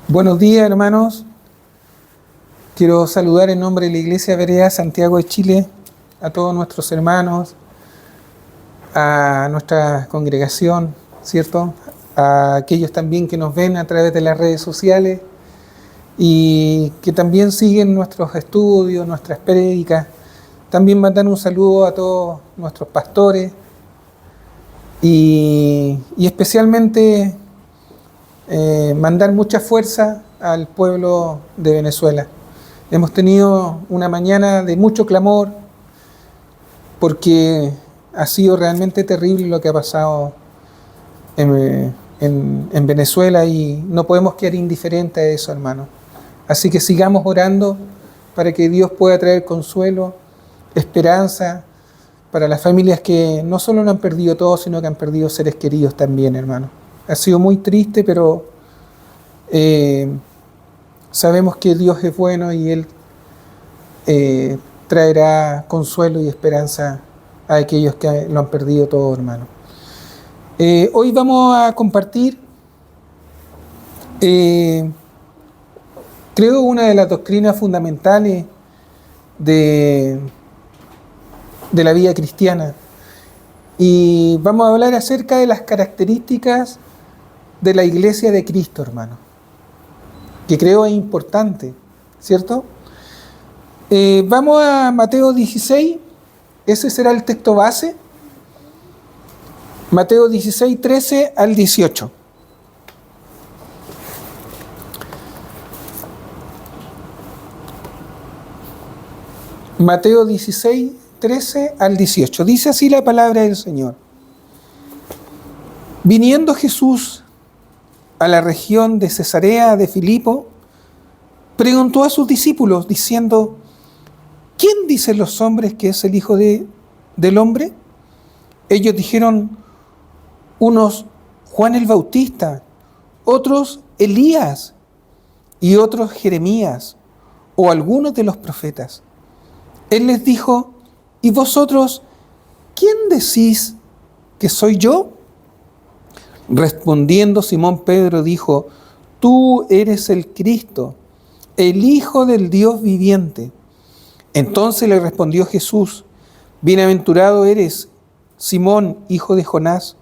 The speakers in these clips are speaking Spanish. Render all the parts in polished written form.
Buenos días, hermanos. Quiero saludar en nombre de la Iglesia Berea Santiago de Chile a todos nuestros hermanos, a nuestra congregación, ¿cierto? A aquellos también que nos ven a través de las redes sociales y que también siguen nuestros estudios, nuestras prédicas. También mandar un saludo a todos nuestros pastores y especialmente mandar mucha fuerza al pueblo de Venezuela. Hemos tenido una mañana de mucho clamor porque ha sido realmente terrible lo que ha pasado en Venezuela y no podemos quedar indiferentes a eso, hermano. Así que sigamos orando para que Dios pueda traer consuelo, esperanza para las familias que no solo lo han perdido todo, sino que han perdido seres queridos también, hermano. Ha sido muy triste, pero sabemos que Dios es bueno y Él traerá consuelo y esperanza a aquellos que lo han perdido todo, hermano. Hoy vamos a compartir, creo, una de las doctrinas fundamentales de la vida cristiana. Y vamos a hablar acerca de las características de la Iglesia de Cristo, hermano, que creo es importante, ¿cierto? Vamos a Mateo 16, ese será el texto base. Mateo 16, 13 al 18. Mateo 16, 13 al 18. Dice así la palabra del Señor. Viniendo Jesús a la región de Cesarea de Filipo, preguntó a sus discípulos diciendo: ¿quién dicen los hombres que es el Hijo del Hombre? Ellos dijeron: unos Juan el Bautista, otros Elías y otros Jeremías o algunos de los profetas. Él les dijo: ¿y vosotros quién decís que soy yo? Respondiendo Simón Pedro dijo: tú eres el Cristo, el Hijo del Dios viviente. Entonces le respondió Jesús: bienaventurado eres, Simón, hijo de Jonás,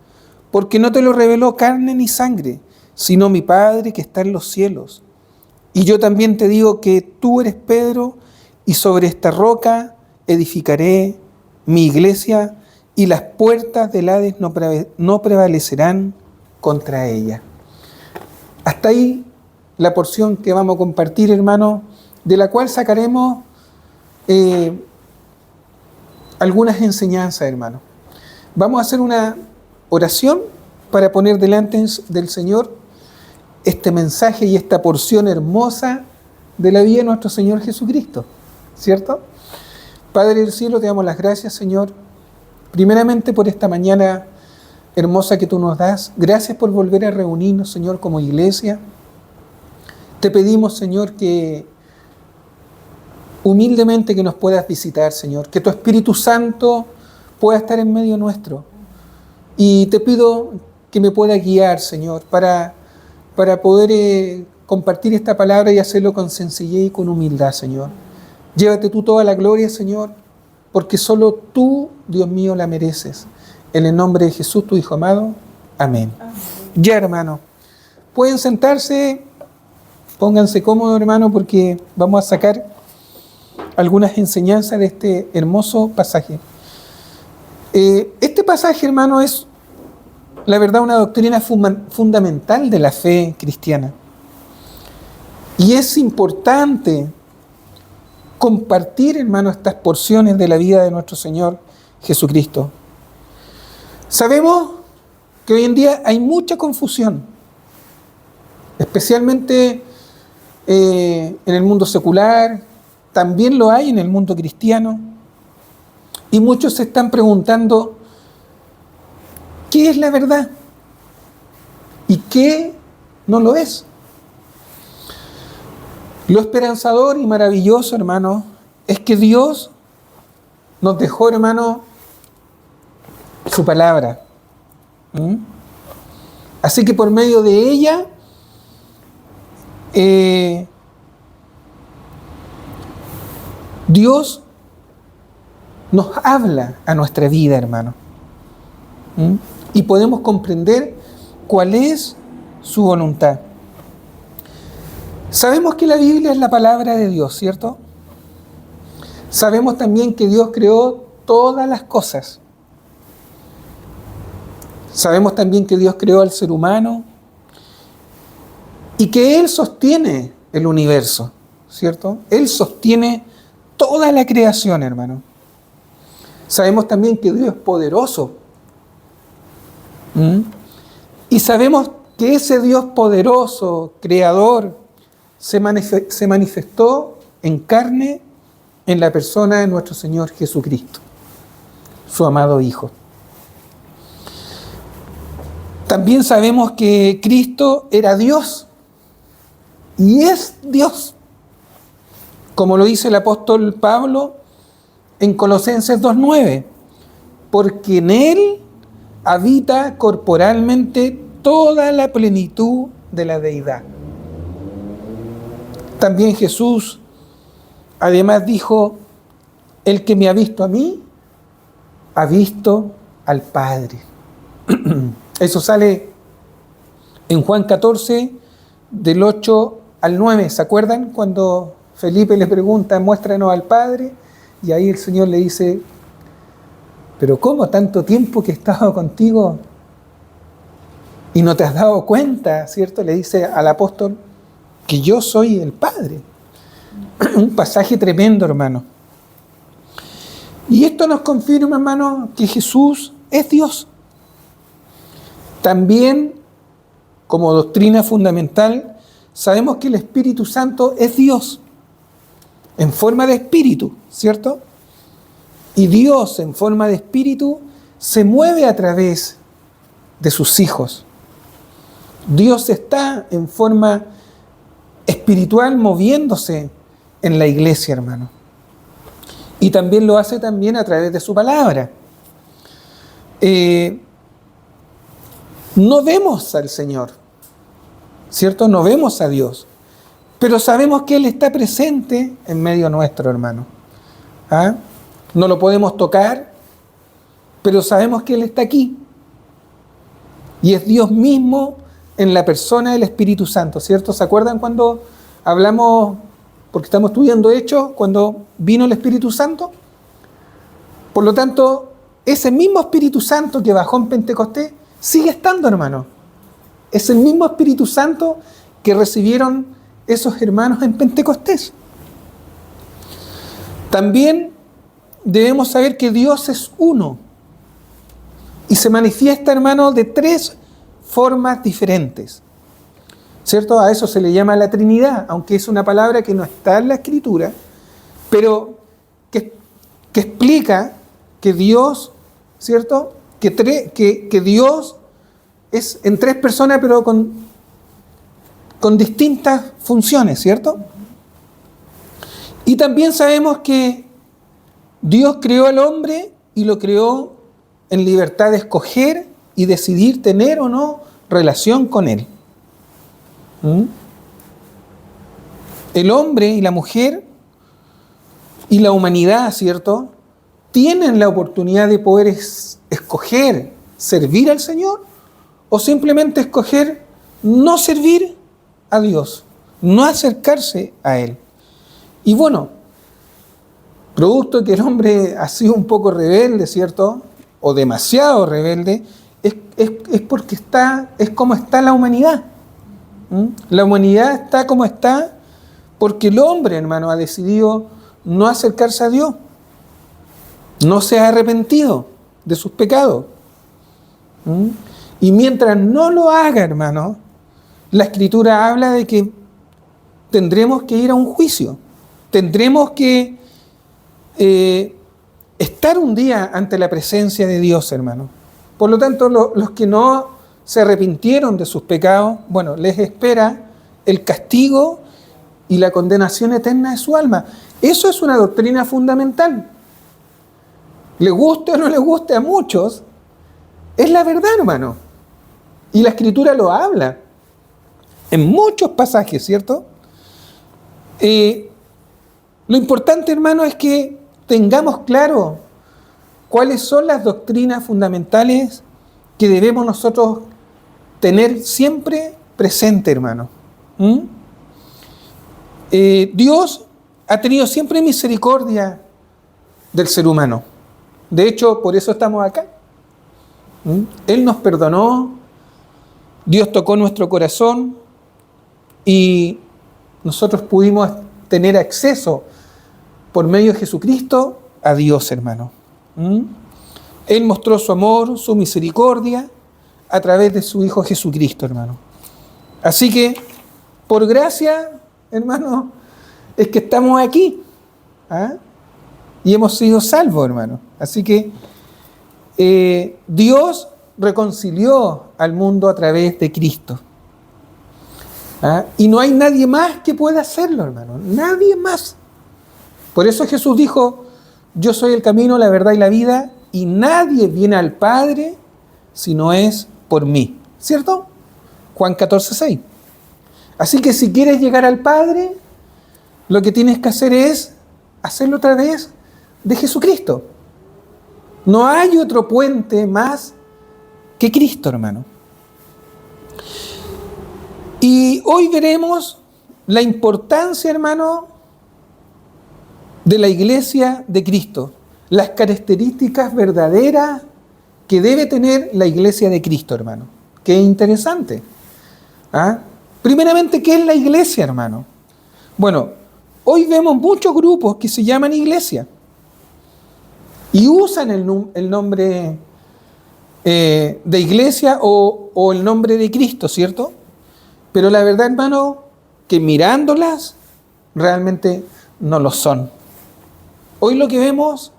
porque no te lo reveló carne ni sangre, sino mi Padre que está en los cielos. Y yo también te digo que tú eres Pedro, y sobre esta roca edificaré mi iglesia, y las puertas del Hades no prevalecerán contra ella. Hasta ahí la porción que vamos a compartir, hermano, de la cual sacaremos algunas enseñanzas, hermano. Vamos a hacer una oración para poner delante del Señor este mensaje y esta porción hermosa de la vida de nuestro Señor Jesucristo, ¿cierto? Padre del cielo, te damos las gracias, Señor, primeramente por esta mañana hermosa que tú nos das. Gracias por volver a reunirnos, Señor, como iglesia. Te pedimos, Señor, que humildemente que nos puedas visitar, Señor, que tu Espíritu Santo pueda estar en medio nuestro. Y te pido que me pueda guiar, Señor, para poder compartir esta palabra y hacerlo con sencillez y con humildad, Señor. Llévate tú toda la gloria, Señor, porque solo tú, Dios mío, la mereces. En el nombre de Jesús, tu Hijo amado. Amén. Amén. Ya, hermano, pueden sentarse, pónganse cómodos, hermano, porque vamos a sacar algunas enseñanzas de este hermoso pasaje. Este pasaje, hermano, es la verdad una doctrina fundamental de la fe cristiana. Y es importante compartir, hermano, estas porciones de la vida de nuestro Señor Jesucristo. Sabemos que hoy en día hay mucha confusión, especialmente en el mundo secular, también lo hay en el mundo cristiano, y muchos se están preguntando ¿qué es la verdad? ¿Y qué no lo es? Lo esperanzador y maravilloso, hermano, es que Dios nos dejó, hermano, su palabra. Así que por medio de ella Dios nos habla a nuestra vida, hermano. Y podemos comprender cuál es su voluntad. Sabemos que la Biblia es la palabra de Dios, ¿cierto? Sabemos también que Dios creó todas las cosas. Sabemos también que Dios creó al ser humano y que Él sostiene el universo, ¿cierto? Él sostiene toda la creación, hermano. Sabemos también que Dios es poderoso. Y sabemos que ese Dios poderoso, creador, se manifestó en carne en la persona de nuestro Señor Jesucristo, su amado Hijo. También sabemos que Cristo era Dios y es Dios, como lo dice el apóstol Pablo en Colosenses 2:9, porque en Él habita corporalmente toda la plenitud de la deidad. También Jesús además dijo, el que me ha visto a mí, ha visto al Padre. Eso sale en Juan 14, del 8 al 9. ¿Se acuerdan cuando Felipe le pregunta, muéstranos al Padre? Y ahí el Señor le dice, pero ¿cómo tanto tiempo que he estado contigo y no te has dado cuenta? ¿Cierto? Le dice al apóstol que yo soy el Padre. Un pasaje tremendo, hermano. Y esto nos confirma, hermano, que Jesús es Dios. También, como doctrina fundamental, sabemos que el Espíritu Santo es Dios, en forma de espíritu, ¿cierto? Y Dios, en forma de espíritu, se mueve a través de sus hijos. Dios está en forma espiritual moviéndose en la iglesia, hermano. Y también lo hace también a través de su palabra. No vemos al Señor, ¿cierto? No vemos a Dios, pero sabemos que Él está presente en medio nuestro, hermano. ¿Ah? No lo podemos tocar, pero sabemos que Él está aquí. Y es Dios mismo en la persona del Espíritu Santo, ¿cierto? ¿Se acuerdan cuando hablamos, porque estamos estudiando Hechos, cuando vino el Espíritu Santo? Por lo tanto, ese mismo Espíritu Santo que bajó en Pentecostés sigue estando, hermano. Es el mismo Espíritu Santo que recibieron esos hermanos en Pentecostés. También debemos saber que Dios es uno y se manifiesta, hermano, de tres formas diferentes, ¿cierto? A eso se le llama la Trinidad, aunque es una palabra que no está en la Escritura, pero que explica que Dios, ¿cierto? Que Dios es en tres personas, pero con distintas funciones, ¿cierto? Y también sabemos que Dios creó al hombre y lo creó en libertad de escoger y decidir tener o no relación con él. El hombre y la mujer y la humanidad, ¿cierto?, tienen la oportunidad de poder escoger servir al Señor o simplemente escoger no servir a Dios, no acercarse a Él. Y bueno, producto de que el hombre ha sido un poco rebelde, ¿cierto?, o demasiado rebelde, es porque es como está la humanidad. La humanidad está como está porque el hombre, hermano, ha decidido no acercarse a Dios. No se ha arrepentido de sus pecados. Y mientras no lo haga, hermano, la Escritura habla de que tendremos que ir a un juicio. Tendremos que estar un día ante la presencia de Dios, hermano. Por lo tanto, los que no se arrepintieron de sus pecados, bueno, les espera el castigo y la condenación eterna de su alma. Eso es una doctrina fundamental. Le guste o no le guste a muchos, es la verdad, hermano. Y la Escritura lo habla. en muchos pasajes, ¿cierto? Lo importante, hermano, es que tengamos claro cuáles son las doctrinas fundamentales que debemos nosotros tener siempre presente, hermano. Dios ha tenido siempre misericordia del ser humano. De hecho, por eso estamos acá. Él nos perdonó, Dios tocó nuestro corazón y nosotros pudimos tener acceso por medio de Jesucristo a Dios, hermano. Él mostró su amor, su misericordia a través de su Hijo Jesucristo, hermano. Así que, por gracia, hermano, es que estamos aquí. Y hemos sido salvos, hermano. Así que Dios reconcilió al mundo a través de Cristo. Y no hay nadie más que pueda hacerlo, hermano. Nadie más. Por eso Jesús dijo, yo soy el camino, la verdad y la vida, y nadie viene al Padre si no es por mí. ¿Cierto? Juan 14:6. Así que si quieres llegar al Padre, lo que tienes que hacer es hacerlo a través de Jesucristo. No hay otro puente más que Cristo, hermano. Y hoy veremos la importancia, hermano, de la iglesia de Cristo. Las características verdaderas que debe tener la iglesia de Cristo, hermano. Qué interesante. Primeramente, ¿qué es la iglesia, hermano? Bueno, hoy vemos muchos grupos que se llaman iglesia y usan el nombre de iglesia o el nombre de Cristo, ¿cierto? Pero la verdad, hermano, que mirándolas realmente no lo son. Hoy lo que vemos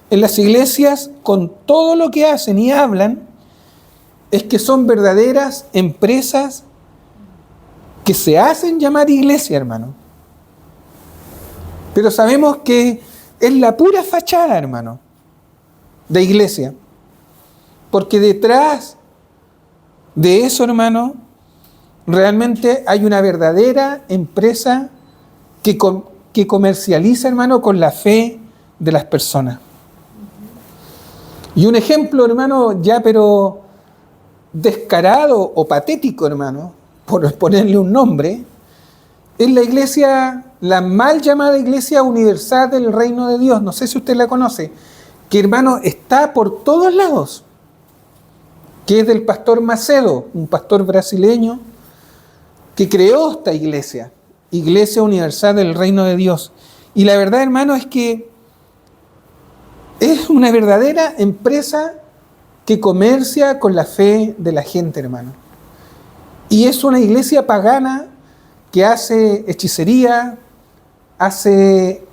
en las iglesias, con todo lo que hacen y hablan, es que son verdaderas empresas que se hacen llamar iglesia, hermano. Pero sabemos que es la pura fachada, hermano, de iglesia. Porque detrás de eso, hermano, realmente hay una verdadera empresa que comercializa, hermano, con la fe de las personas. Y un ejemplo, hermano, ya pero descarado o patético, hermano, por ponerle un nombre, es la iglesia, la mal llamada Iglesia Universal del Reino de Dios. No sé si usted la conoce, que, hermano, está por todos lados, que es del pastor Macedo, un pastor brasileño que creó esta iglesia, Iglesia Universal del Reino de Dios. Y la verdad, hermano, es que es una verdadera empresa que comercia con la fe de la gente, hermano. Y es una iglesia pagana que hace hechicería, hace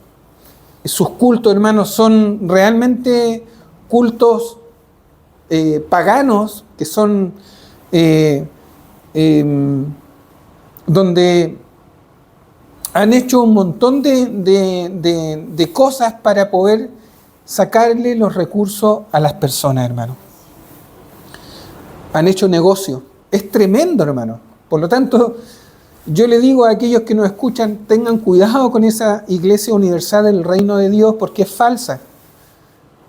sus cultos, hermanos, son realmente cultos paganos, que son donde han hecho un montón de cosas para poder sacarle los recursos a las personas, hermano. Han hecho negocio. Es tremendo, hermano. Por lo tanto, yo le digo a aquellos que nos escuchan, tengan cuidado con esa Iglesia Universal del Reino de Dios, porque es falsa.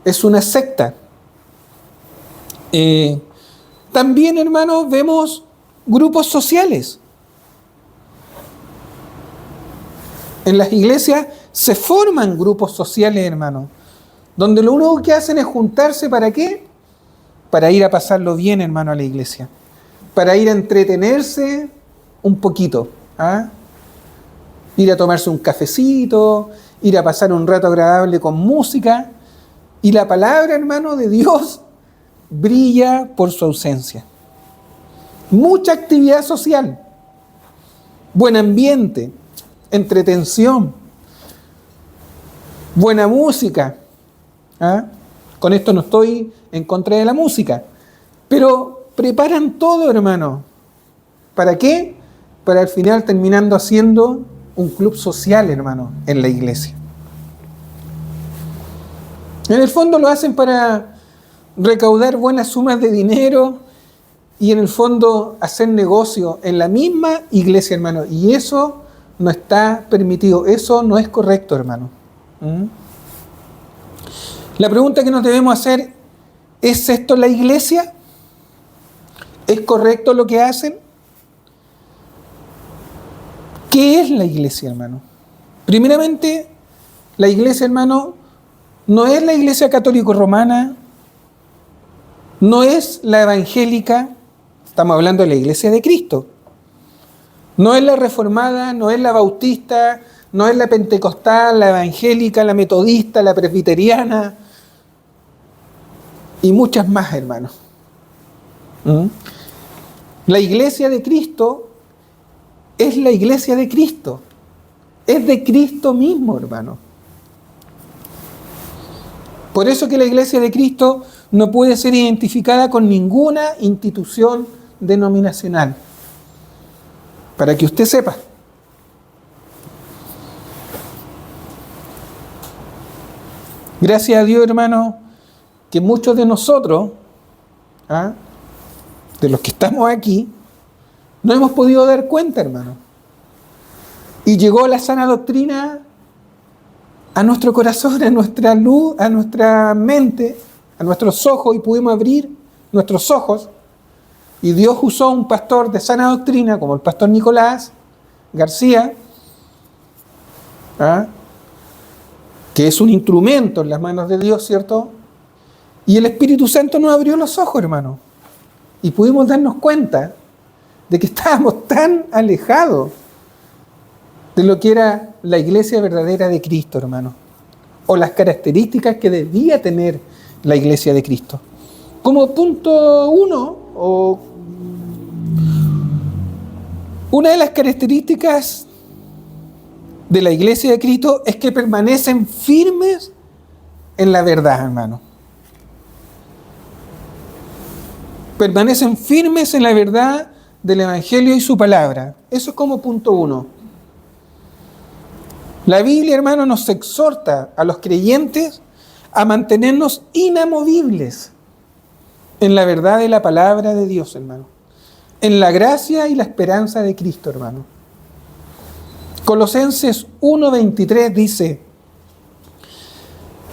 Es una secta. También, hermanos, vemos grupos sociales. En las iglesias se forman grupos sociales, hermano, donde lo único que hacen es juntarse, ¿para qué? Para ir a pasarlo bien, hermano, a la iglesia. Para ir a entretenerse un poquito. Ir a tomarse un cafecito, ir a pasar un rato agradable con música. Y la palabra, hermano, de Dios brilla por su ausencia. Mucha actividad social, buen ambiente, entretención, buena música. Con esto no estoy en contra de la música, pero preparan todo, hermano. ¿Para qué? Para al final terminando haciendo un club social, hermano, en la iglesia. En el fondo lo hacen para recaudar buenas sumas de dinero y en el fondo hacer negocio en la misma iglesia, hermano. Y eso no está permitido, eso no es correcto, hermano. La pregunta que nos debemos hacer, ¿es esto la iglesia? ¿Es correcto lo que hacen? ¿Qué es la iglesia, hermano? Primeramente, la iglesia, hermano, no es la iglesia católico-romana, no es la evangélica, estamos hablando de la iglesia de Cristo. No es la reformada, no es la bautista, no es la pentecostal, la evangélica, la metodista, la presbiteriana y muchas más, hermanos. La iglesia de Cristo es la iglesia de Cristo. Es de Cristo mismo, hermano. Por eso que la iglesia de Cristo no puede ser identificada con ninguna institución denominacional. Para que usted sepa. Gracias a Dios, hermano, que muchos de nosotros, de los que estamos aquí, no hemos podido dar cuenta, hermano. Y llegó la sana doctrina a nuestro corazón, a nuestra luz, a nuestra mente, a nuestros ojos, y pudimos abrir nuestros ojos. Y Dios usó un pastor de sana doctrina, como el pastor Nicolás García, que es un instrumento en las manos de Dios, ¿cierto? Y el Espíritu Santo nos abrió los ojos, hermano. Y pudimos darnos cuenta de que estábamos tan alejados de lo que era la iglesia verdadera de Cristo, hermano. O las características que debía tener la iglesia de Cristo. Como punto 1, una de las características de la iglesia de Cristo es que permanecen firmes en la verdad, hermano. Permanecen firmes en la verdad del Evangelio y su palabra. Eso es como punto 1. La Biblia, hermano, nos exhorta a los creyentes a mantenernos inamovibles en la verdad de la palabra de Dios, hermano. En la gracia y la esperanza de Cristo, hermano. Colosenses 1:23 dice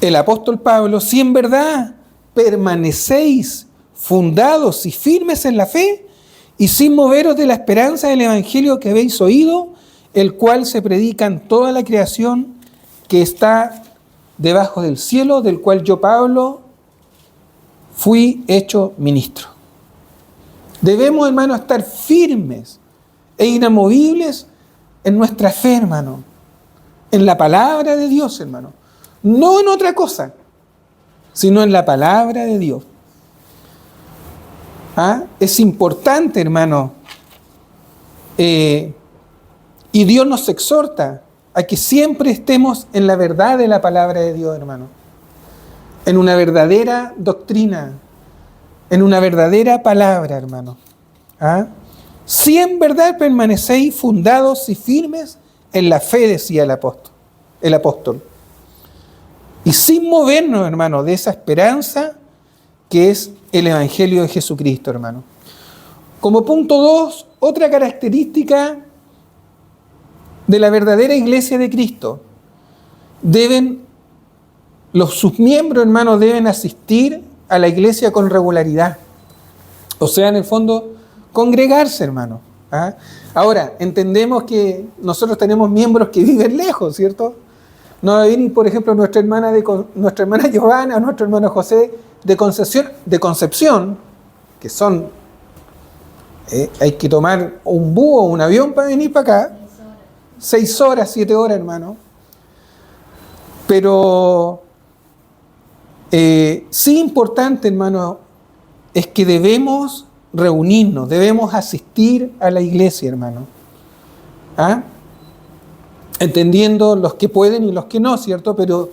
el apóstol Pablo: si en verdad permanecéis fundados y firmes en la fe y sin moveros de la esperanza del evangelio que habéis oído, el cual se predica en toda la creación que está debajo del cielo, del cual yo, Pablo, fui hecho ministro. Debemos, hermano, estar firmes e inamovibles en nuestra fe, hermano, en la palabra de Dios, hermano. No en otra cosa, sino en la palabra de Dios. Es importante, hermano, y Dios nos exhorta a que siempre estemos en la verdad de la palabra de Dios, hermano. En una verdadera doctrina, en una verdadera palabra, hermano. Si en verdad permanecéis fundados y firmes en la fe, decía el apóstol. Y sin movernos, hermano, de esa esperanza que es el Evangelio de Jesucristo, hermano. Como punto 2, otra característica de la verdadera iglesia de Cristo. Sus miembros, hermanos, deben asistir a la iglesia con regularidad. O sea, en el fondo, congregarse, hermano. Ahora, entendemos que nosotros tenemos miembros que viven lejos, ¿cierto? No va a venir, por ejemplo, nuestra hermana Giovanna o nuestro hermano José de Concepción, que son, hay que tomar un búho o un avión para venir para acá. 6 horas, 7 horas, hermano. Pero sí importante, hermano, es que debemos reunirnos, debemos asistir a la iglesia, hermano. Entendiendo los que pueden y los que no, ¿cierto? Pero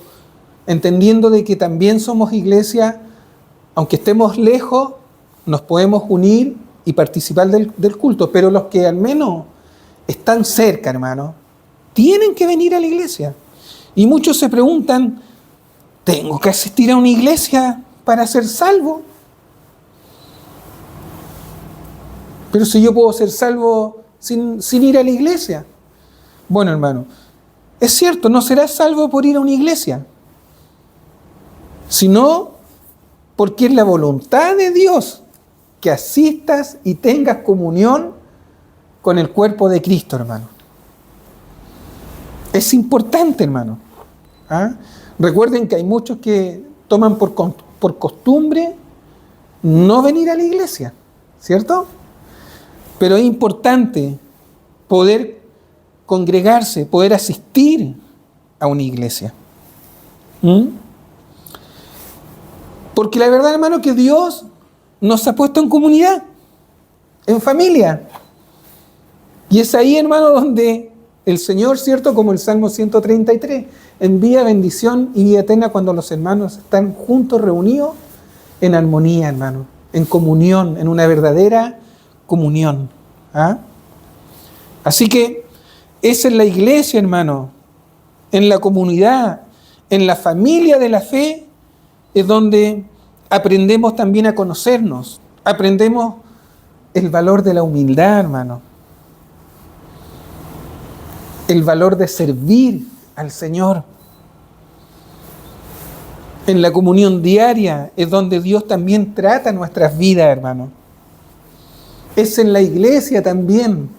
entendiendo de que también somos iglesia, aunque estemos lejos, nos podemos unir y participar del culto. Pero los que al menos están cerca, hermano, tienen que venir a la iglesia. Y muchos se preguntan, ¿tengo que asistir a una iglesia para ser salvo? Pero si yo puedo ser salvo sin ir a la iglesia. Bueno, hermano, es cierto, no serás salvo por ir a una iglesia, sino porque es la voluntad de Dios que asistas y tengas comunión con el cuerpo de Cristo, hermano. Es importante, hermano. ¿Ah? Recuerden que hay muchos que toman por costumbre no venir a la iglesia, ¿cierto? Pero es importante poder congregarse, poder asistir a una iglesia. Porque la verdad, hermano, que Dios nos ha puesto en comunidad, en familia. Y es ahí, hermano, donde el Señor, ¿cierto? Como el Salmo 133, envía bendición y vida eterna cuando los hermanos están juntos, reunidos, en armonía, hermano, en comunión, en una verdadera comunión. ¿Ah? Así que es en la iglesia, hermano, en la comunidad, en la familia de la fe, es donde aprendemos también a conocernos, aprendemos el valor de la humildad, hermano, el valor de servir al Señor. En la comunión diaria es donde Dios también trata nuestras vidas, hermano. Es en la iglesia también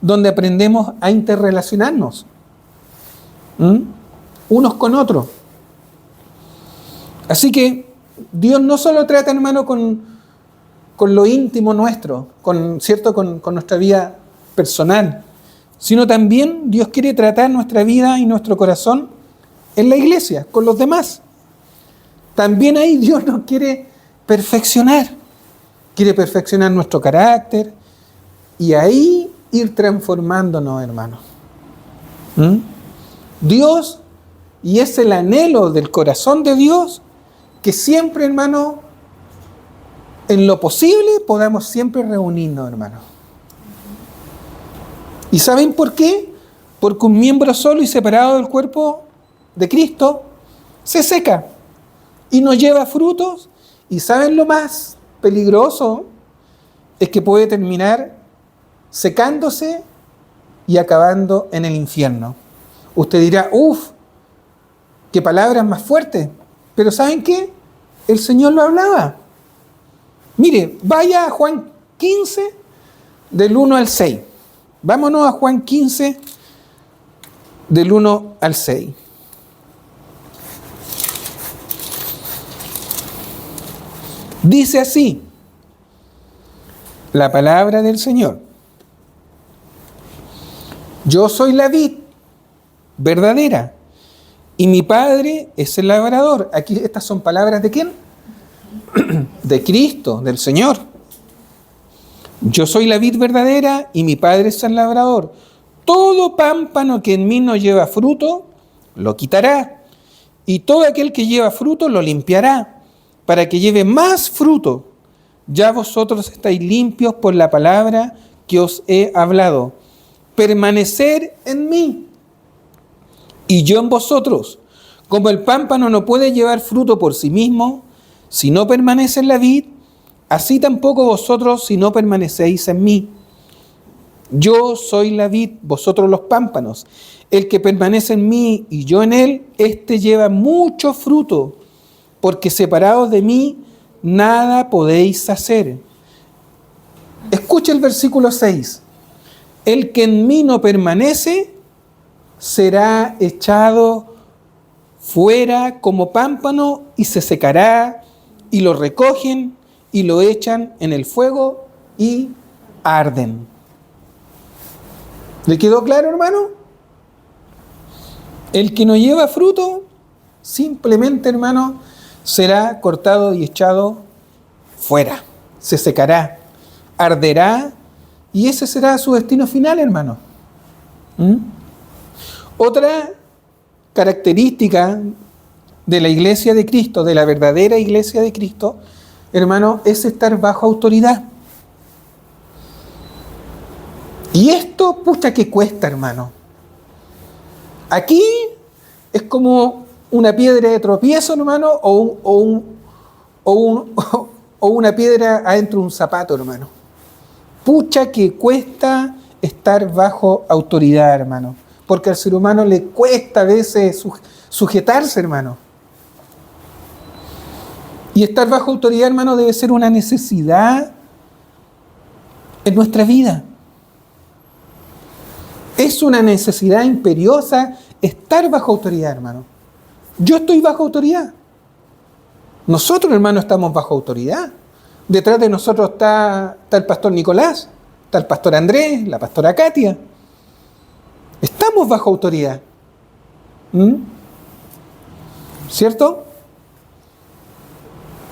donde aprendemos a interrelacionarnos unos con otros. Así que Dios no solo trata, hermano, con lo íntimo nuestro, ¿cierto? Con nuestra vida personal, sino también Dios quiere tratar nuestra vida y nuestro corazón en la iglesia, con los demás. También ahí Dios nos quiere perfeccionar nuestro carácter y ahí ir transformándonos, hermano. Dios, y es el anhelo del corazón de Dios, que siempre, hermano, en lo posible podamos siempre reunirnos, hermano. ¿Y saben por qué? Porque un miembro solo y separado del cuerpo de Cristo se seca y no lleva frutos. ¿Y saben lo más peligroso? Es que puede terminar secándose y acabando en el infierno. Usted dirá, qué palabras más fuertes. Pero ¿saben qué? El Señor lo hablaba. Mire, vaya a Juan 15, del 1 al 6. Vámonos a Juan 15, del 1 al 6. Dice así la palabra del Señor: yo soy la vid verdadera y mi Padre es el labrador. Aquí estas son palabras ¿de quién? De Cristo, del Señor. Yo soy la vid verdadera y mi Padre es el labrador. Todo pámpano que en mí no lleva fruto, lo quitará. Y todo aquel que lleva fruto, lo limpiará, para que lleve más fruto. Ya vosotros estáis limpios por la palabra que os he hablado. Permanecer en mí y yo en vosotros. Como el pámpano no puede llevar fruto por sí mismo, si no permanece en la vid, así tampoco vosotros si no permanecéis en mí. Yo soy la vid, vosotros los pámpanos. El que permanece en mí y yo en él, éste lleva mucho fruto, porque separados de mí, nada podéis hacer. Escucha el versículo 6. El que en mí no permanece, será echado fuera como pámpano y se secará, y lo recogen y lo echan en el fuego y arden. ¿Le quedó claro, hermano? El que no lleva fruto, simplemente, hermano, será cortado y echado fuera. Se secará, arderá, y ese será su destino final, hermano. Otra característica de la iglesia de Cristo, de la verdadera iglesia de Cristo, hermano, es estar bajo autoridad. Y esto, pucha, que cuesta, hermano. Aquí es como una piedra de tropiezo, hermano, o una piedra adentro de un zapato, hermano. Pucha que cuesta estar bajo autoridad, hermano. Porque al ser humano le cuesta a veces sujetarse, hermano. Y estar bajo autoridad, hermano, debe ser una necesidad en nuestra vida. Es una necesidad imperiosa estar bajo autoridad, hermano. Yo estoy bajo autoridad. Nosotros, hermano, estamos bajo autoridad. Detrás de nosotros está el pastor Nicolás, está el pastor Andrés, la pastora Katia. Estamos bajo autoridad. ¿Cierto?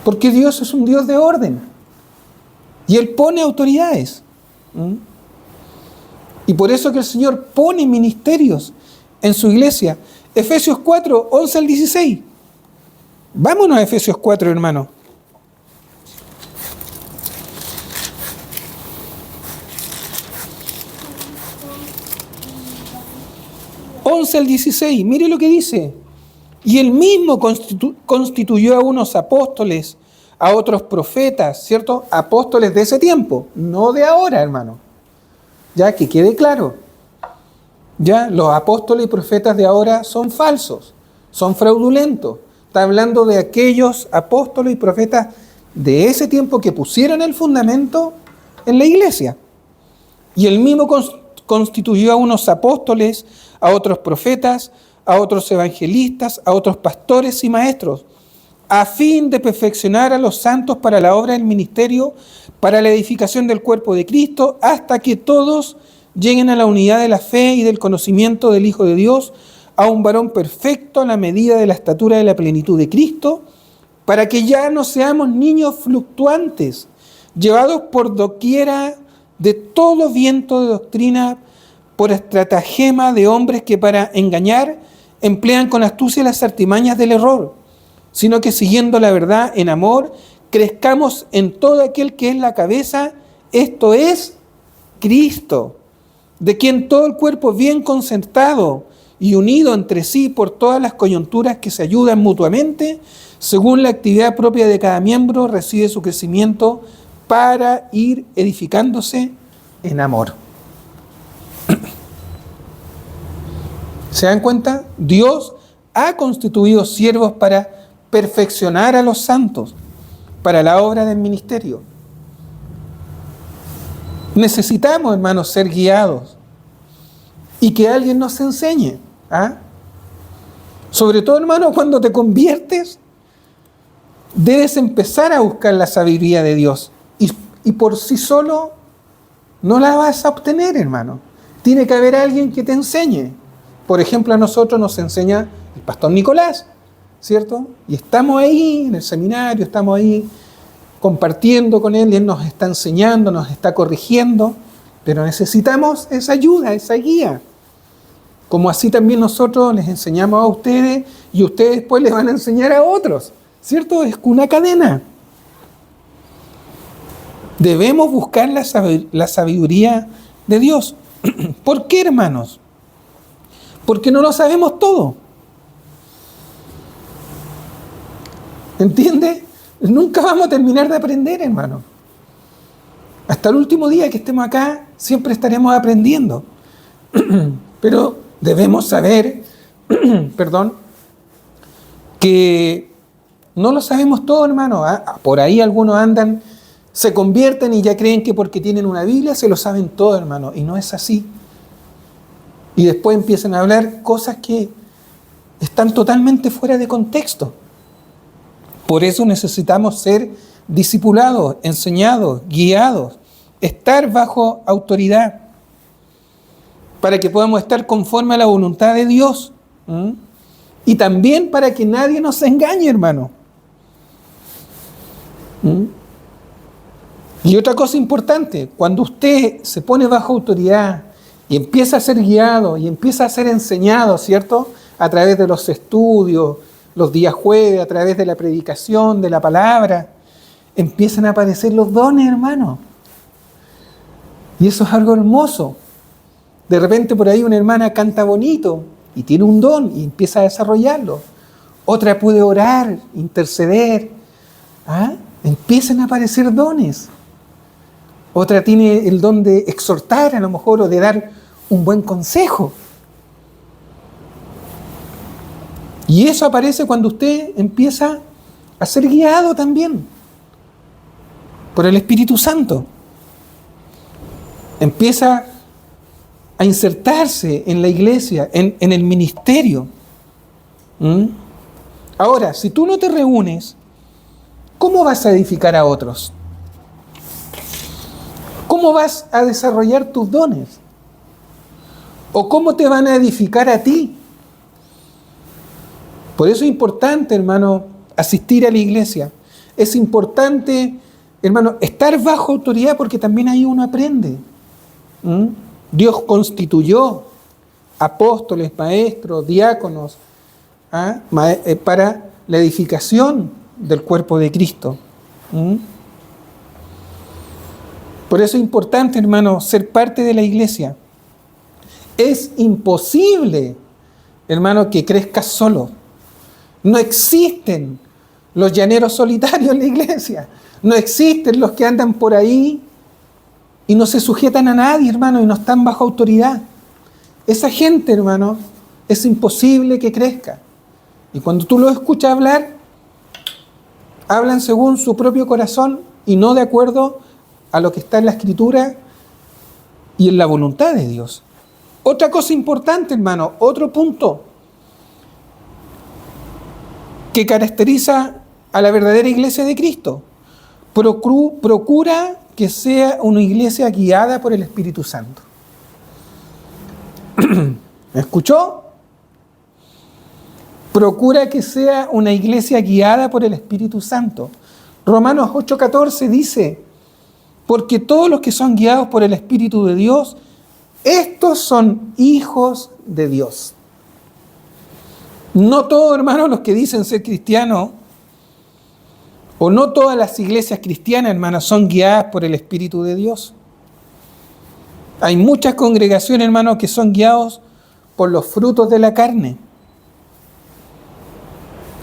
Porque Dios es un Dios de orden. Y Él pone autoridades. Y por eso que el Señor pone ministerios en su iglesia. Efesios 4, 11 al 16. Vámonos a Efesios 4, hermano. Al 16, mire lo que dice. Y él mismo constituyó a unos apóstoles, a otros profetas, ¿cierto? Apóstoles de ese tiempo, no de ahora, hermano. Ya, que quede claro. Ya, los apóstoles y profetas de ahora son falsos, son fraudulentos. Está hablando de aquellos apóstoles y profetas de ese tiempo que pusieron el fundamento en la iglesia. Y él mismo constituyó a unos apóstoles, a otros profetas, a otros evangelistas, a otros pastores y maestros, a fin de perfeccionar a los santos para la obra del ministerio, para la edificación del cuerpo de Cristo, hasta que todos lleguen a la unidad de la fe y del conocimiento del Hijo de Dios, a un varón perfecto a la medida de la estatura de la plenitud de Cristo, para que ya no seamos niños fluctuantes, llevados por doquiera de todo viento de doctrina, por estratagema de hombres que para engañar emplean con astucia las artimañas del error, sino que siguiendo la verdad en amor, crezcamos en todo aquel que es la cabeza, esto es Cristo, de quien todo el cuerpo bien concertado y unido entre sí por todas las coyunturas que se ayudan mutuamente, según la actividad propia de cada miembro, recibe su crecimiento para ir edificándose en amor. ¿Se dan cuenta? Dios ha constituido siervos para perfeccionar a los santos, para la obra del ministerio. Necesitamos, hermanos, ser guiados y que alguien nos enseñe. Sobre todo, hermano, cuando te conviertes, debes empezar a buscar la sabiduría de Dios. Y por sí solo no la vas a obtener, hermano. Tiene que haber alguien que te enseñe. Por ejemplo, a nosotros nos enseña el pastor Nicolás, ¿cierto? Y estamos ahí en el seminario, estamos ahí compartiendo con él, y él nos está enseñando, nos está corrigiendo, pero necesitamos esa ayuda, esa guía. Como así también nosotros les enseñamos a ustedes y ustedes después les van a enseñar a otros, ¿cierto? Es una cadena. Debemos buscar la sabiduría de Dios. ¿Por qué, hermanos? Porque no lo sabemos todo. ¿Entiende? Nunca vamos a terminar de aprender, hermano. Hasta el último día que estemos acá, siempre estaremos aprendiendo. Pero debemos saber, que no lo sabemos todo, hermano. Por ahí algunos andan, se convierten y ya creen que porque tienen una Biblia se lo saben todo, hermano. Y no es así. Y después empiezan a hablar cosas que están totalmente fuera de contexto. Por eso necesitamos ser discipulados, enseñados, guiados, estar bajo autoridad, para que podamos estar conforme a la voluntad de Dios. Y también para que nadie nos engañe, hermano. Y otra cosa importante, cuando usted se pone bajo autoridad y empieza a ser guiado y empieza a ser enseñado, ¿cierto? A través de los estudios, los días jueves, a través de la predicación, de la palabra, empiezan a aparecer los dones, hermano. Y eso es algo hermoso. De repente por ahí una hermana canta bonito y tiene un don y empieza a desarrollarlo. Otra puede orar, interceder. Empiezan a aparecer dones. Otra tiene el don de exhortar a lo mejor o de dar un buen consejo. Y eso aparece cuando usted empieza a ser guiado también por el Espíritu Santo. Empieza a insertarse en la iglesia, en el ministerio. Ahora, si tú no te reúnes, ¿cómo vas a edificar a otros? ¿Cómo vas a desarrollar tus dones? ¿O cómo te van a edificar a ti? Por eso es importante, hermano, asistir a la iglesia. Es importante, hermano, estar bajo autoridad porque también ahí uno aprende. Dios constituyó apóstoles, maestros, diáconos, para la edificación del cuerpo de Cristo. Por eso es importante, hermano, ser parte de la iglesia. Es imposible, hermano, que crezcas solo. No existen los llaneros solitarios en la iglesia. No existen los que andan por ahí y no se sujetan a nadie, hermano, y no están bajo autoridad. Esa gente, hermano, es imposible que crezca. Y cuando tú lo escuchas hablar, hablan según su propio corazón y no de acuerdo a lo que está en la Escritura y en la voluntad de Dios. Otra cosa importante, hermano, otro punto que caracteriza a la verdadera iglesia de Cristo. Procura que sea una iglesia guiada por el Espíritu Santo. ¿Me escuchó? Procura que sea una iglesia guiada por el Espíritu Santo. Romanos 8:14 dice, porque todos los que son guiados por el Espíritu de Dios, estos son hijos de Dios. No todos, hermanos, los que dicen ser cristianos, o no todas las iglesias cristianas, hermanos, son guiadas por el Espíritu de Dios. Hay muchas congregaciones, hermanos, que son guiados por los frutos de la carne.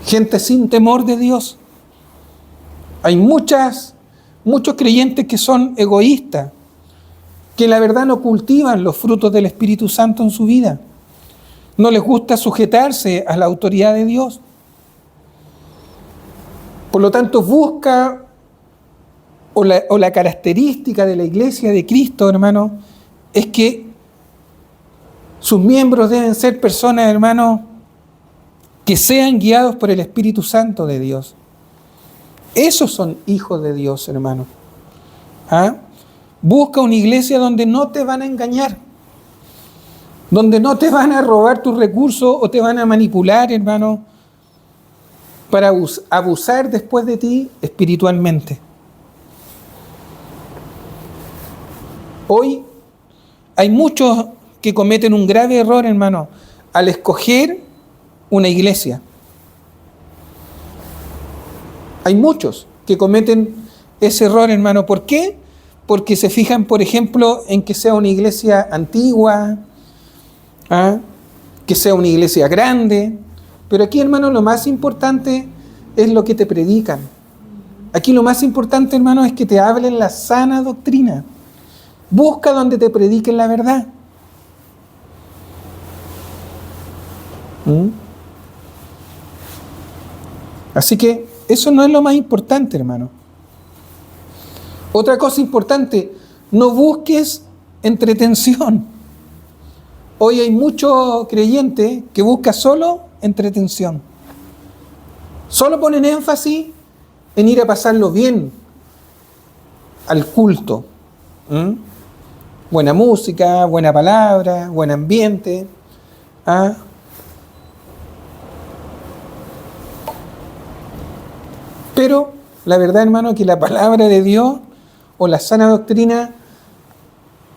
Gente sin temor de Dios. Hay muchos creyentes que son egoístas, que la verdad no cultivan los frutos del Espíritu Santo en su vida. No les gusta sujetarse a la autoridad de Dios. Por lo tanto, busca, o la característica de la iglesia de Cristo, hermano, es que sus miembros deben ser personas, hermano, que sean guiados por el Espíritu Santo de Dios. Esos son hijos de Dios, hermano. Busca una iglesia donde no te van a engañar, donde no te van a robar tus recursos o te van a manipular, hermano, para abusar después de ti espiritualmente. Hoy hay muchos que cometen un grave error, hermano, al escoger una iglesia. Hay muchos que cometen ese error, hermano. ¿Por qué? Porque se fijan, por ejemplo, en que sea una iglesia antigua, que sea una iglesia grande. Pero aquí, hermano, lo más importante es lo que te predican. Aquí lo más importante, hermano, es que te hablen la sana doctrina. Busca donde te prediquen la verdad. Así que eso no es lo más importante, hermano. Otra cosa importante, no busques entretención. Hoy hay mucho creyente que busca solo entretención. Solo ponen énfasis en ir a pasarlo bien al culto. Buena música, buena palabra, buen ambiente. Pero la verdad, hermano, que la palabra de Dios o la sana doctrina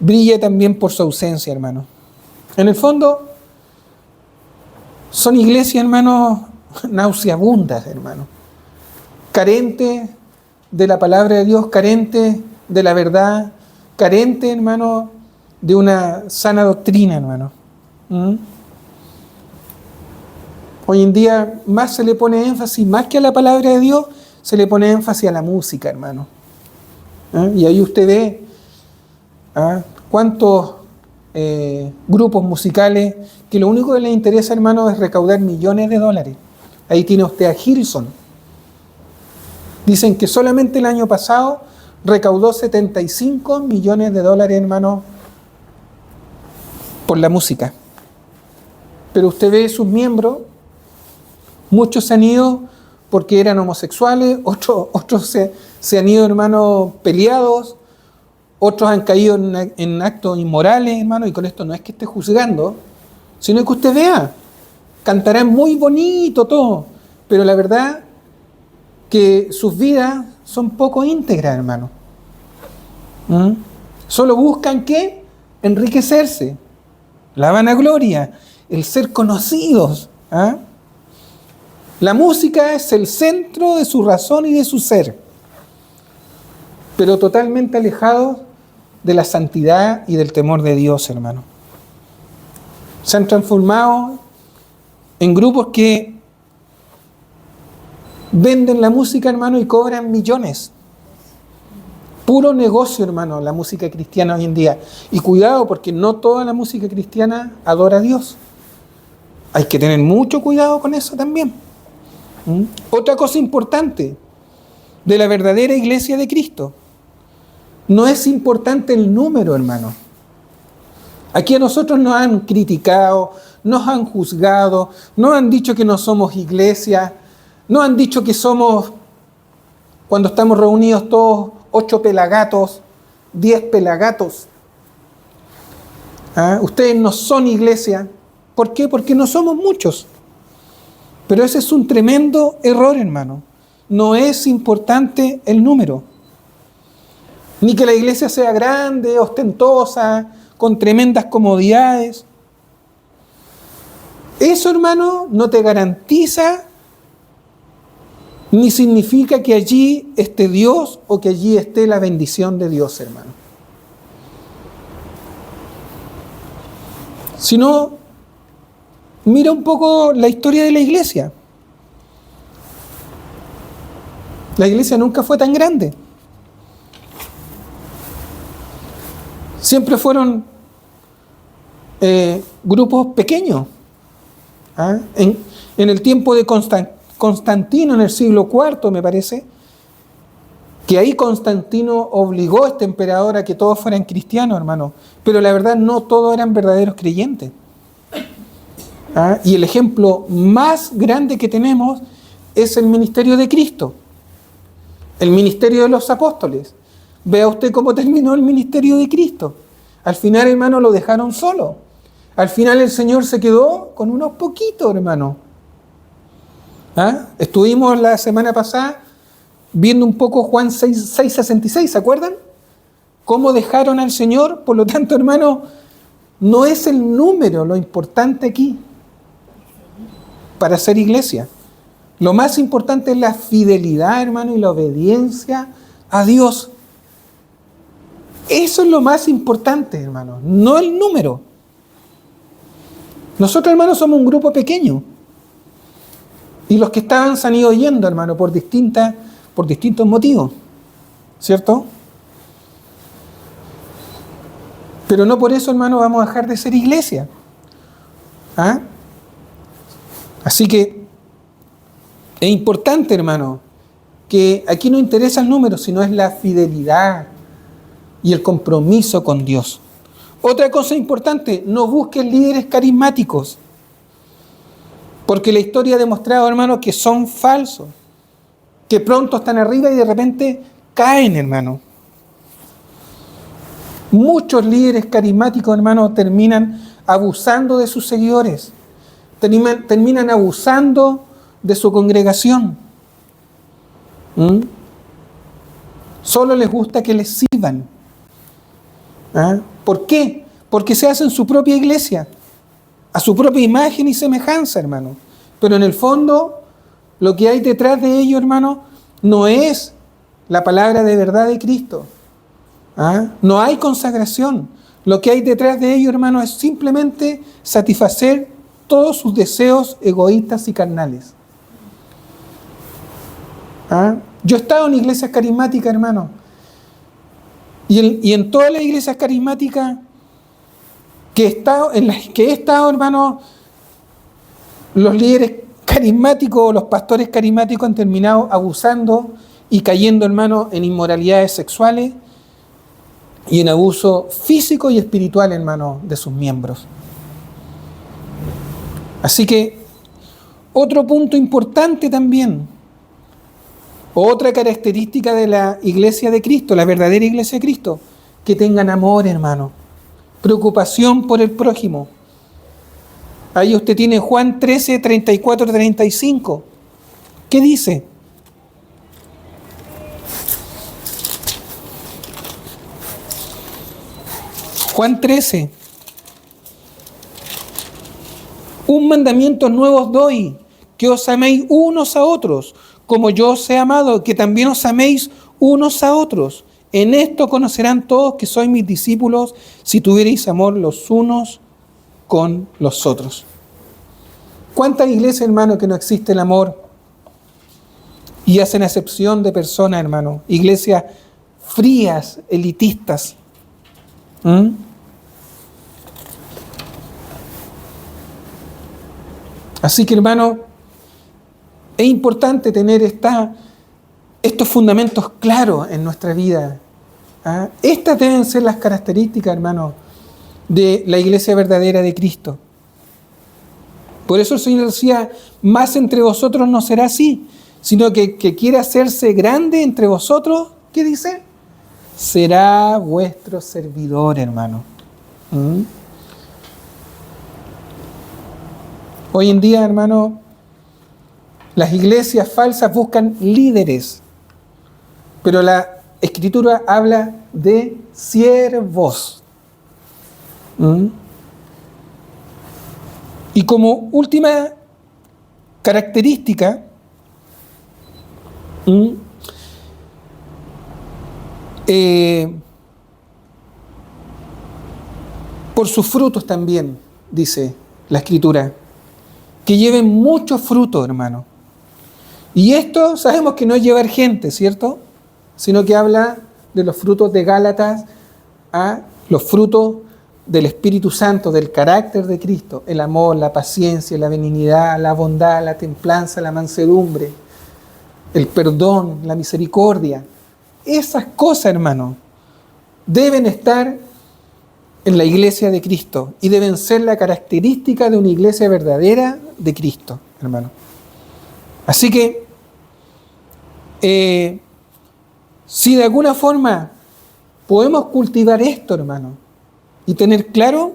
brilla también por su ausencia, hermano. En el fondo, son iglesias, hermano, nauseabundas, hermano. Carentes de la palabra de Dios, carentes de la verdad, carentes, hermano, de una sana doctrina, hermano. Hoy en día más se le pone énfasis, más que a la palabra de Dios, se le pone énfasis a la música, hermano. Y ahí usted ve ¿Ah? ¿Cuántos grupos musicales que lo único que les interesa, hermano, es recaudar millones de dólares? Ahí tiene usted a Hillsong. Dicen que solamente el año pasado recaudó 75 millones de dólares, hermano, por la música. Pero usted ve sus miembros, muchos se han ido porque eran homosexuales, otros se han ido, hermano, peleados, otros han caído en actos inmorales, hermano, y con esto no es que esté juzgando, sino que usted vea, cantarán muy bonito todo, pero la verdad que sus vidas son poco íntegras, hermano. Solo buscan ¿qué? Enriquecerse, la vanagloria, el ser conocidos. La música es el centro de su razón y de su ser, pero totalmente alejados de la santidad y del temor de Dios, hermano. Se han transformado en grupos que venden la música, hermano, y cobran millones. Puro negocio, hermano, la música cristiana hoy en día. Y cuidado, porque no toda la música cristiana adora a Dios. Hay que tener mucho cuidado con eso también. Otra cosa importante de la verdadera iglesia de Cristo: no es importante el número, hermano. Aquí a nosotros nos han criticado, nos han juzgado, nos han dicho que no somos iglesia, nos han dicho que somos, cuando estamos reunidos todos, 8 pelagatos, 10 pelagatos. Ustedes no son iglesia. ¿Por qué? Porque no somos muchos. Pero ese es un tremendo error, hermano. No es importante el número. Ni que la iglesia sea grande, ostentosa, con tremendas comodidades. Eso, hermano, no te garantiza ni significa que allí esté Dios o que allí esté la bendición de Dios, hermano. Sino, mira un poco la historia de la iglesia. La iglesia nunca fue tan grande. Siempre fueron grupos pequeños. En el tiempo de Constantino, en el siglo IV, me parece, que ahí Constantino obligó a este emperador a que todos fueran cristianos, hermano. Pero la verdad, no todos eran verdaderos creyentes. Y el ejemplo más grande que tenemos es el ministerio de Cristo, el ministerio de los apóstoles. Vea usted cómo terminó el ministerio de Cristo. Al final, hermano, lo dejaron solo. Al final el Señor se quedó con unos poquitos, hermano. Estuvimos la semana pasada viendo un poco Juan 6:66, ¿se acuerdan? Cómo dejaron al Señor. Por lo tanto, hermano, no es el número lo importante aquí para ser iglesia. Lo más importante es la fidelidad, hermano, y la obediencia a Dios. Eso es lo más importante, hermano, no el número. Nosotros, hermano, somos un grupo pequeño. Y los que estaban se han ido yendo, hermano, por distintos motivos. ¿Cierto? Pero no por eso, hermano, vamos a dejar de ser iglesia. Así que es importante, hermano, que aquí no interesa el número, sino es la fidelidad y el compromiso con Dios. Otra cosa importante: no busques líderes carismáticos, porque la historia ha demostrado, hermano, que son falsos, que pronto están arriba y de repente caen, hermano. Muchos líderes carismáticos, hermano, terminan abusando de sus seguidores, terminan abusando de su congregación. Solo les gusta que les sirvan. ¿Por qué? Porque se hacen su propia iglesia, a su propia imagen y semejanza, hermano. Pero en el fondo, lo que hay detrás de ello, hermano, no es la palabra de verdad de Cristo. No hay consagración. Lo que hay detrás de ello, hermano, es simplemente satisfacer todos sus deseos egoístas y carnales. Yo he estado en iglesias carismáticas, hermano, Y en todas las iglesias carismáticas en las que he estado, hermano, los líderes carismáticos, los pastores carismáticos han terminado abusando y cayendo, hermano, en inmoralidades sexuales y en abuso físico y espiritual, hermano, de sus miembros. Así que, otro punto importante también, otra característica de la iglesia de Cristo, la verdadera iglesia de Cristo, que tengan amor, hermano, preocupación por el prójimo. Ahí usted tiene Juan 13, 34, 35. ¿Qué dice? Juan 13. Un mandamiento nuevo os doy, que os améis unos a otros, como yo os he amado, que también os améis unos a otros. En esto conocerán todos que sois mis discípulos, si tuviereis amor los unos con los otros. ¿Cuántas iglesias, hermano, que no existe el amor y hacen acepción de personas, hermano? Iglesias frías, elitistas. Así que, hermano, es importante tener estos fundamentos claros en nuestra vida. Estas deben ser las características, hermano, de la iglesia verdadera de Cristo. Por eso el Señor decía, más entre vosotros no será así, sino que quiere hacerse grande entre vosotros, ¿qué dice? Será vuestro servidor, hermano. Hoy en día, hermano, las iglesias falsas buscan líderes, pero la Escritura habla de siervos. Y como última característica, por sus frutos también, dice la Escritura, que lleven mucho fruto, hermano. Y esto sabemos que no es llevar gente, ¿cierto? Sino que habla de los frutos de Gálatas, los frutos del Espíritu Santo, del carácter de Cristo, el amor, la paciencia, la benignidad, la bondad, la templanza, la mansedumbre, el perdón, la misericordia. Esas cosas, hermano, deben estar en la iglesia de Cristo y deben ser la característica de una iglesia verdadera de Cristo, hermano. Así que, si de alguna forma podemos cultivar esto, hermano, y tener claro,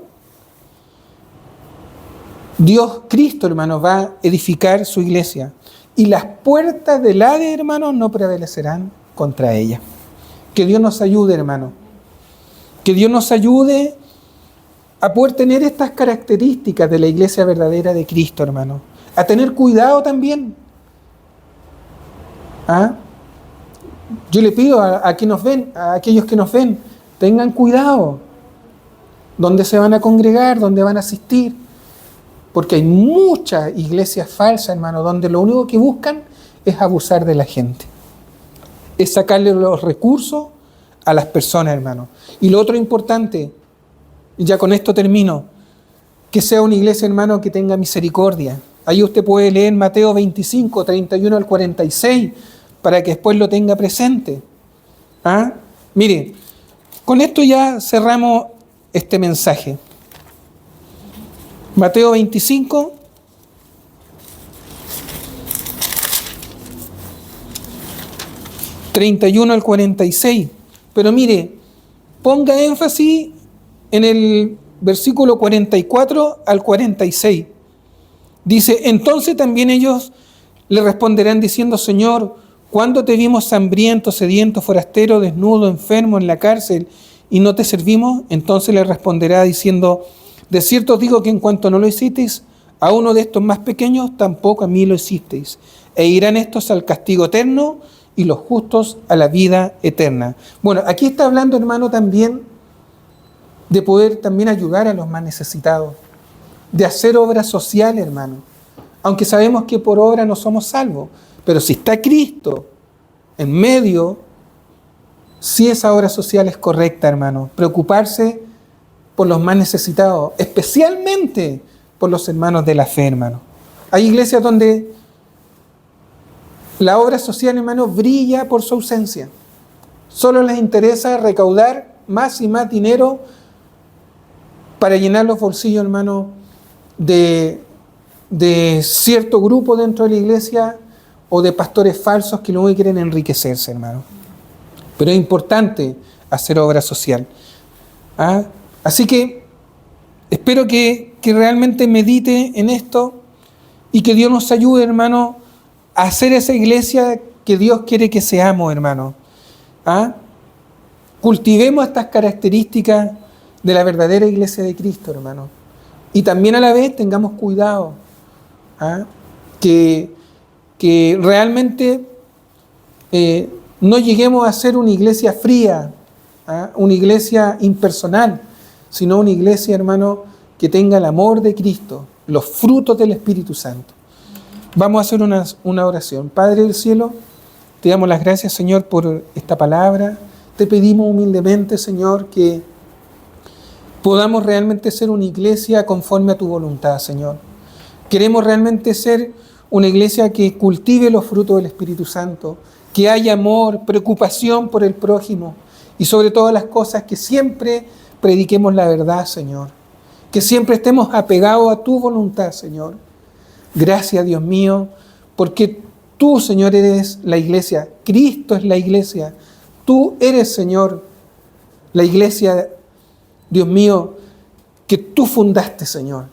Dios, Cristo, hermano, va a edificar su iglesia. Y las puertas del Hades, hermano, no prevalecerán contra ella. Que Dios nos ayude, hermano. Que Dios nos ayude a poder tener estas características de la iglesia verdadera de Cristo, hermano. A tener cuidado también. Yo le pido a quienes nos ven, a aquellos que nos ven, tengan cuidado. ¿Dónde se van a congregar? ¿Dónde van a asistir? Porque hay muchas iglesias falsas, hermano, donde lo único que buscan es abusar de la gente. Es sacarle los recursos a las personas, hermano. Y lo otro importante, y ya con esto termino, que sea una iglesia, hermano, que tenga misericordia. Ahí usted puede leer Mateo 25, 31 al 46, para que después lo tenga presente. Mire, con esto ya cerramos este mensaje. Mateo 25, (31 al 46). Pero mire, ponga énfasis en el versículo 44 al 46. Dice, entonces también ellos le responderán diciendo, Señor, ¿cuándo te vimos hambriento, sediento, forastero, desnudo, enfermo en la cárcel y no te servimos? Entonces le responderá diciendo, de cierto os digo que en cuanto no lo hicisteis a uno de estos más pequeños, tampoco a mí lo hicisteis. E irán estos al castigo eterno y los justos a la vida eterna. Bueno, aquí está hablando, hermano, también de poder también ayudar a los más necesitados, de hacer obra social, hermano. Aunque sabemos que por obra no somos salvos, pero si está Cristo en medio, si esa obra social es correcta, hermano. Preocuparse por los más necesitados, especialmente por los hermanos de la fe, hermano. Hay iglesias donde la obra social, hermano, brilla por su ausencia. Solo les interesa recaudar más y más dinero para llenar los bolsillos, hermano, de cierto grupo dentro de la iglesia o de pastores falsos que luego quieren enriquecerse, hermano. Pero es importante hacer obra social. ¿Ah? Así que espero que realmente medite en esto y que Dios nos ayude, hermano, a hacer esa iglesia que Dios quiere que seamos, hermano. ¿Ah? Cultivemos estas características de la verdadera iglesia de Cristo, hermano. Y también a la vez tengamos cuidado. ¿Ah? Que realmente no lleguemos a ser una iglesia fría, ¿ah? Una iglesia impersonal, sino una iglesia, hermano, que tenga el amor de Cristo, los frutos del Espíritu Santo. Vamos a hacer una oración. Padre del cielo, te damos las gracias, Señor, por esta palabra. Te pedimos humildemente, Señor, que podamos realmente ser una iglesia conforme a tu voluntad, Señor. Queremos realmente ser una iglesia que cultive los frutos del Espíritu Santo, que haya amor, preocupación por el prójimo y sobre todas las cosas que siempre prediquemos la verdad, Señor. Que siempre estemos apegados a tu voluntad, Señor. Gracias, Dios mío, porque tú, Señor, eres la iglesia. Cristo es la iglesia. Tú eres, Señor, la iglesia, Dios mío, que tú fundaste, Señor.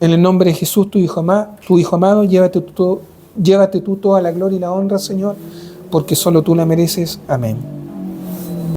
En el nombre de Jesús, tu Hijo amado, llévate tú toda la gloria y la honra, Señor, porque solo tú la mereces. Amén.